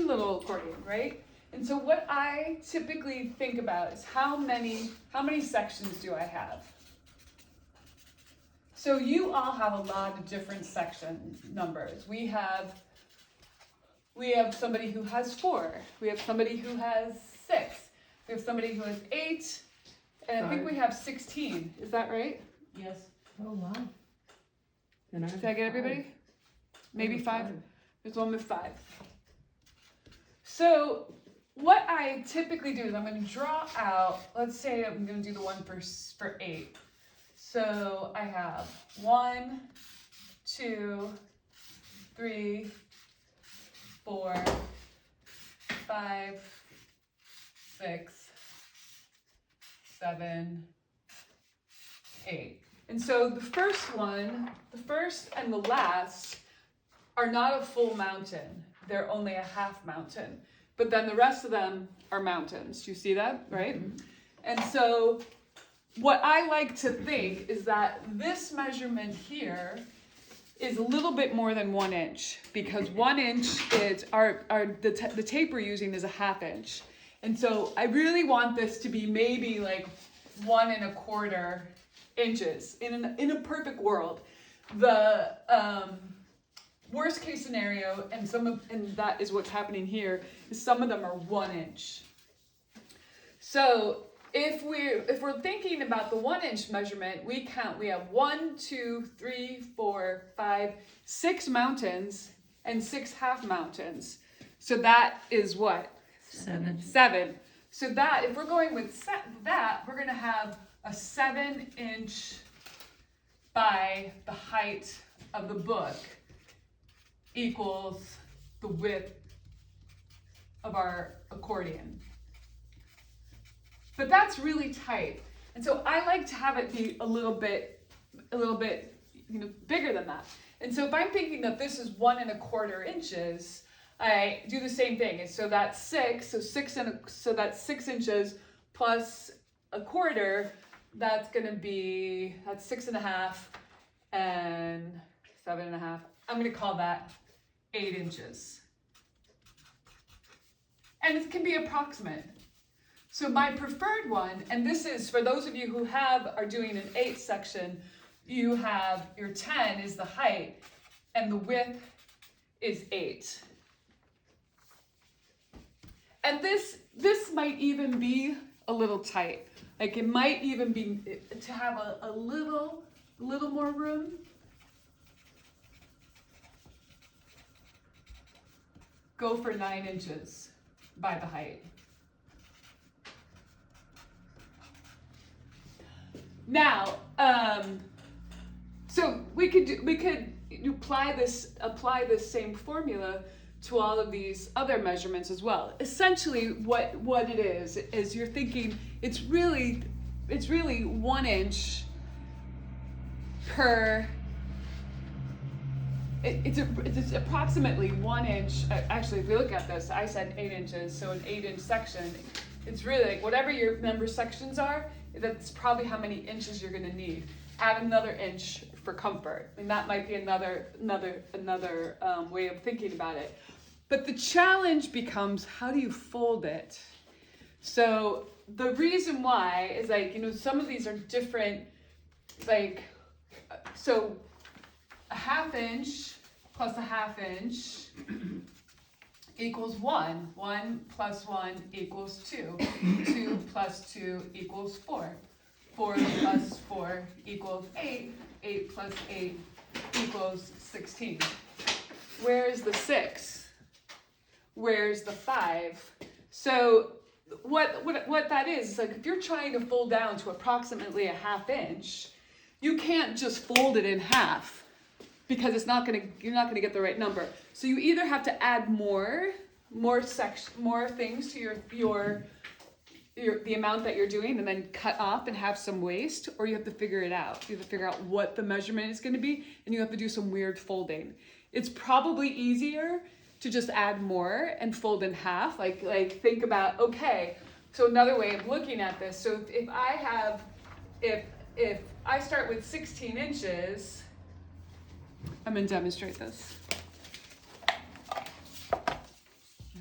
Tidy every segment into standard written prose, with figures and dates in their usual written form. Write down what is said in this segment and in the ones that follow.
little accordion, right? And so what I typically think about is how many sections do I have? So you all have a lot of different section numbers. We have somebody who has 4. We have somebody who has 6. We have somebody who has 8. And I think we have 16. Is that right? Yes. Oh, wow. Did I get everybody? Maybe 5? There's one with 5. So what I typically do is I'm going to draw out, let's say I'm going to do the one for 8. So I have 1, 2, 3, 4, 5, 6, 7, 8. And so the first and the last are not a full mountain. They're only a half mountain. But then the rest of them are mountains. Do you see that, right? Mm-hmm. And so what I like to think is that this measurement here is a little bit more than 1 inch, because 1 inch is the tape we're using is a 1/2 inch. And so I really want this to be maybe like 1 1/4 inches in a perfect world. The worst case scenario, and that is what's happening here, is some of them are 1 inch. So if we're thinking about the 1 inch measurement, we have 1, 2, 3, 4, 5, 6 mountains and 6 half mountains. So that is what? 7. 7. So that, if we're going with that, we're going to have a 7-inch by the height of the book equals the width of our accordion. But that's really tight. And so I like to have it be a little bit, bigger than that. And so if I'm thinking that this is 1 1/4 inches, I do the same thing. And so that's 6. So that's 6 inches plus 1/4. That's going to be 6 1/2 and 7 1/2. I'm going to call that 8 inches. And it can be approximate. So my preferred one, and this is for those of you who are doing an 8 section, you have your 10 is the height and the width is 8. And this might even be a little tight. Like it might even be to have a little more room. Go for 9 inches by the height. Now, so we could apply this same formula to all of these other measurements as well. Essentially, what it is you're thinking it's really 1 inch per. It's approximately 1 inch. Actually, if we look at this, I said 8 inches, so an 8-inch section. It's really like whatever your number sections are. That's probably how many inches you're going to need. Add another inch for comfort, and that might be another way of thinking about it. But the challenge becomes, how do you fold it? So the reason why is some of these are different. So a 1/2 inch plus a 1/2 inch equals 1. 1 plus 1 equals 2. 2 plus 2 equals 4. 4 plus 4 equals 8. 8 plus 8 equals 16. Where's the 6? Where's the 5? So what that is like if you're trying to fold down to approximately a 1/2 inch, you can't just fold it in half, because you're not gonna get the right number. So you either have to add more things to the amount that you're doing, and then cut off and have some waste, or you have to figure it out. You have to figure out what the measurement is going to be, and you have to do some weird folding. It's probably easier to just add more and fold in half. Like think about, okay, so another way of looking at this. So if I start with 16 inches, I'm going to demonstrate this.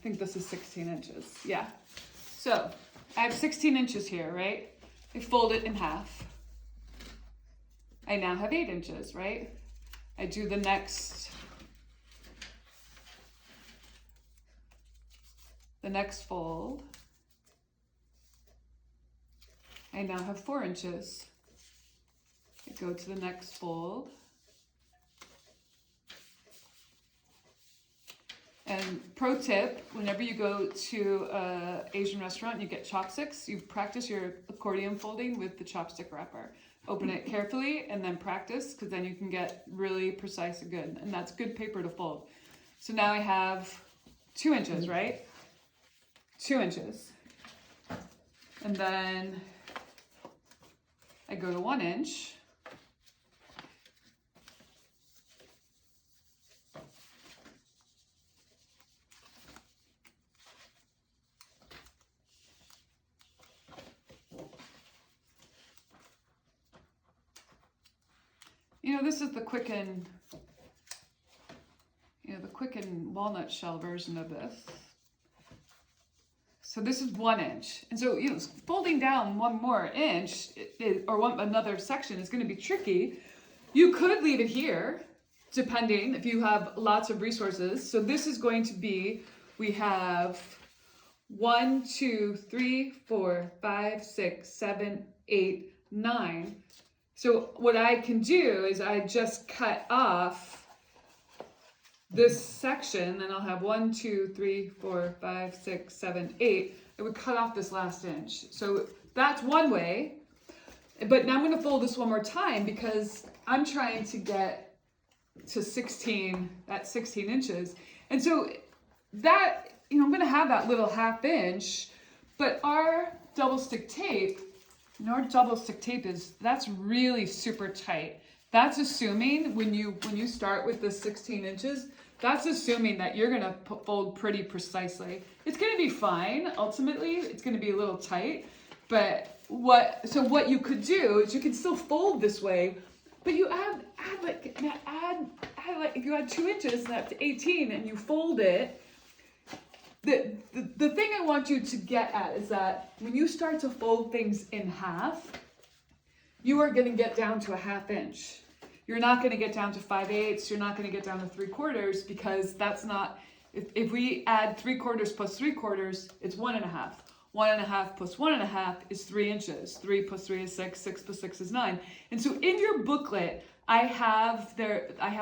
think this is 16 inches. Yeah. So I have 16 inches here, right? I fold it in half. I now have 8 inches, right? I do the next fold. I now have 4 inches. I go to the next fold. And pro tip, whenever you go to an Asian restaurant and you get chopsticks, you practice your accordion folding with the chopstick wrapper. Open it carefully and then practice, because then you can get really precise and good. And that's good paper to fold. So now I have 2 inches, right? 2 inches. And then I go to 1 inch. You know, this is the Quicken, the Quicken walnut shell version of this. So this is 1 inch. And so, folding down 1 more inch or another section is going to be tricky. You could leave it here, depending if you have lots of resources. So this is going to be, we have 1, 2, 3, 4, 5, 6, 7, 8, 9. So what I can do is I just cut off this section, and I'll have 1, 2, 3, 4, 5, 6, 7, 8. I would cut off this last inch. So that's one way. But now I'm going to fold this one more time, because I'm trying to get to 16 inches. And so that, I'm going to have that little half inch, but our double stick tape, that's really super tight. That's assuming when you start with the 16 inches, that's assuming that you're gonna fold pretty precisely. It's gonna be fine. Ultimately, it's gonna be a little tight, but what you could do is you can still fold this way, but you add if you add 2 inches, that's 18, and you fold it. The thing I want you to get at is that when you start to fold things in half, you are going to get down to a half inch. You're not going to get down to 5/8. You're not going to get down to 3/4, because that's not, if we add 3/4 plus 3/4, it's 1.5. 1.5 plus 1.5 is 3 inches. 3 plus 3 is 6. 6 plus 6 is 9. And so in your booklet, I have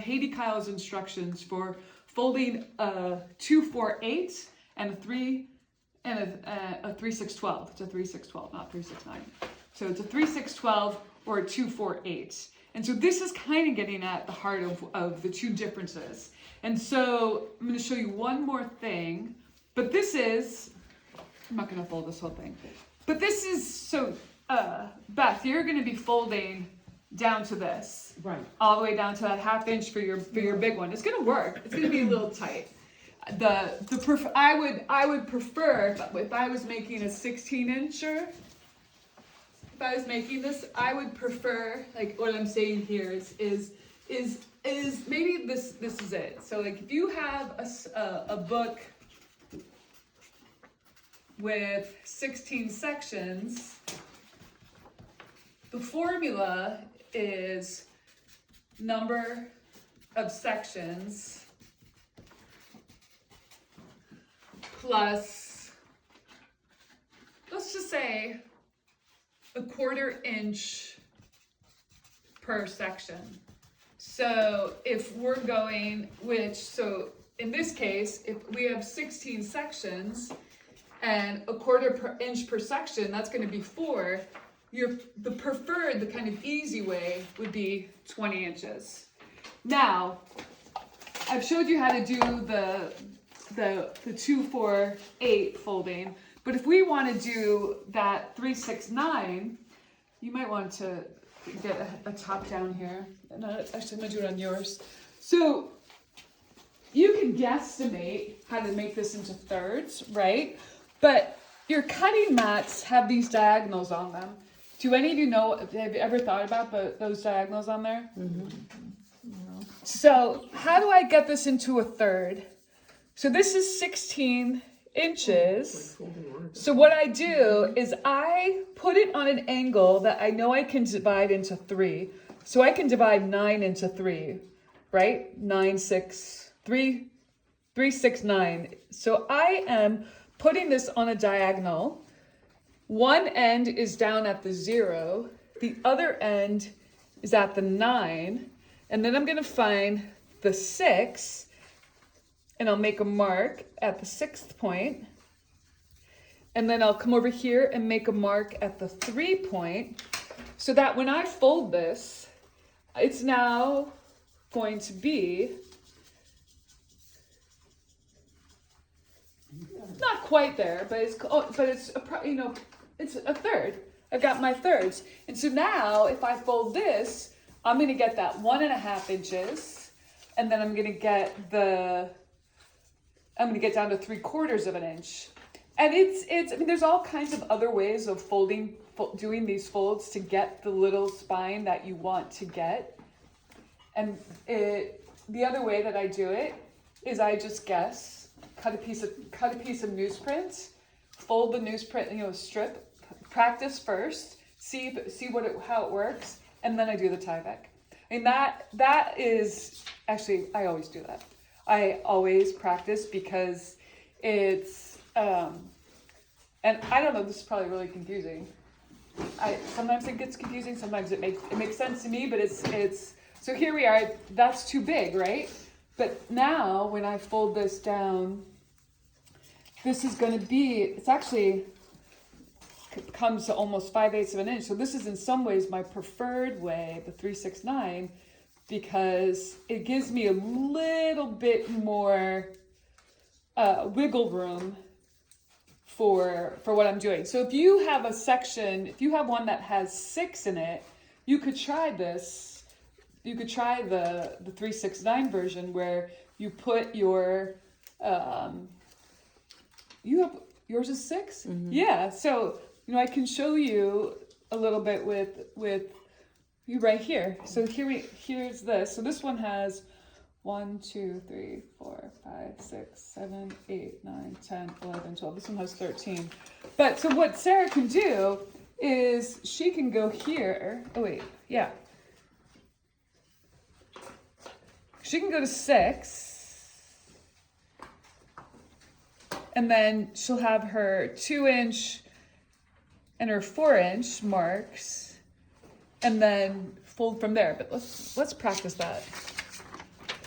Haiti Kyle's instructions for folding a 2/4/8 and a 3/6/12. It's a 3/6/12, not 3/6/9. So it's a 3/6/12 or a 2/4/8. And so this is kind of getting at the heart of the two differences. And so I'm going to show you one more thing, but this is, I'm not going to fold this whole thing, but this is, so Beth, you're going to be folding down to this, right, all the way down to that half inch for your big one. It's going to work. It's going to be a little tight. I would prefer, if I was making a 16-incher, if I was making this, I would prefer, like what I'm saying here is maybe this is it. So like if you have a book with 16 sections, the formula is number of sections plus, let's just say, 1/4 inch per section. So if we're going, so in this case, if we have 16 sections and 1/4 inch per section, that's going to be 4. The kind of easy way would be 20 inches. Now, I've showed you how to do the 2/4/8 folding, but if we want to do that 3/6/9, you might want to get a top down here. And actually, I'm gonna do it on yours. So you can guesstimate how to make this into thirds, right? But your cutting mats have these diagonals on them. Do any of you know? Have you ever thought about those diagonals on there? Mm-hmm. No. So how do I get this into a third? So this is 16 inches. So what I do is I put it on an angle that I know I can divide into 3. So I can divide 9 into 3, right? 9, 6, 3, 3, 6, 9. So I am putting this on a diagonal. One end is down at the 0. The other end is at the 9. And then I'm going to find the 6. And I'll make a mark at the 6th point. And then I'll come over here and make a mark at the 3 point. So that when I fold this, it's now going to be not quite there, but it's it's a third. I've got my thirds. And so now if I fold this, I'm going to get that 1.5 inches. And then I'm going to get I'm going to get down to 3/4 of an inch. And I mean, there's all kinds of other ways of doing these folds to get the little spine that you want to get. And the other way that I do it is I just guess, cut a piece of newsprint, fold the newsprint, strip, practice first, see how it works, and then I do the tyvek. I mean, that is, actually, I always do that. I always practice because it's, and I don't know, this is probably really confusing. Sometimes it gets confusing, sometimes it makes sense to me, but it's, so here we are, that's too big, right? But now when I fold this down, this is going to be, it's actually, it comes to almost 5/8 of an inch. So this is in some ways my preferred way, the 3/6/9, because it gives me a little bit more wiggle room for what I'm doing. So if you have a section, if you have one that has 6 in it, you could try this. You could try the 3/6/9 version where you put your yours is 6? Mm-hmm. Yeah. So I can show you a little bit with you right here. So here's this. So this one has 1, 2, 3, 4, 5, 6, 7, 8, 9, 10, 11, 12. This one has 13. But so what Sarah can do is she can go here. Oh wait, yeah. She can go to 6. And then she'll have her 2-inch and her 4-inch marks, and then fold from there. But let's practice that.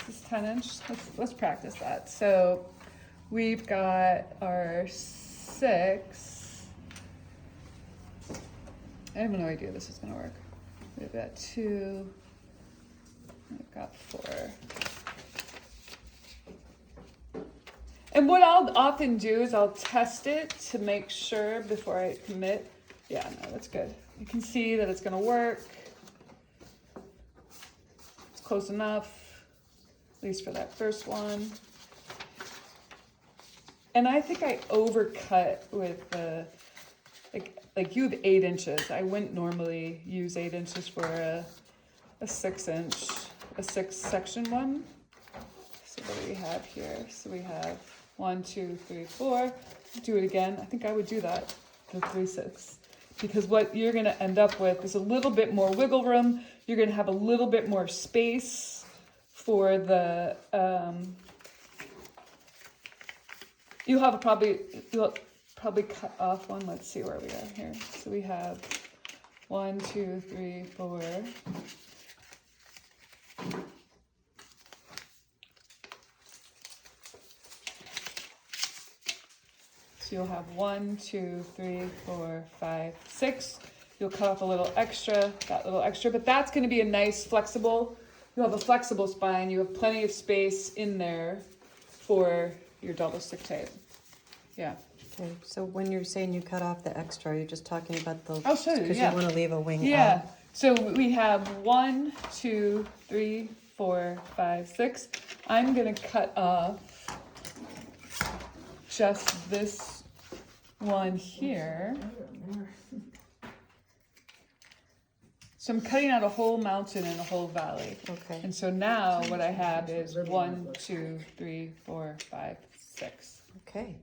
This is 10-inch. Let's practice that. So we've got our 6. I have no idea this is going to work. We've got 2. We've got 4. And what I'll often do is I'll test it to make sure before I commit. Yeah, no, that's good. You can see that it's going to work. It's close enough, at least for that first one. And I think I overcut with the, like you have 8 inches. I wouldn't normally use 8 inches for a 6-inch, a 6-section one. So what do we have here? So we have 1, 2, 3, 4. Do it again. I think I would do that, the 3, 6. Because what you're going to end up with is a little bit more wiggle room. You're going to have a little bit more space for the, you'll probably cut off one. Let's see where we are here. So we have 1, 2, 3, 4. So you'll have 1, 2, 3, 4, 5, 6. You'll cut off a little extra, that little extra, but that's going to be a nice flexible, you'll have a flexible spine. You have plenty of space in there for your double stick tape. Yeah. Okay, so when you're saying you cut off the extra, are you just talking about the, I'll show you, because yeah. you want to leave a wing Yeah. out? So we have 1, 2, 3, 4, 5, 6. I'm going to cut off just this one here. So I'm cutting out a whole mountain and a whole valley. Okay. And so now what I have is 1, 2, 3, 4, 5, 6. Okay.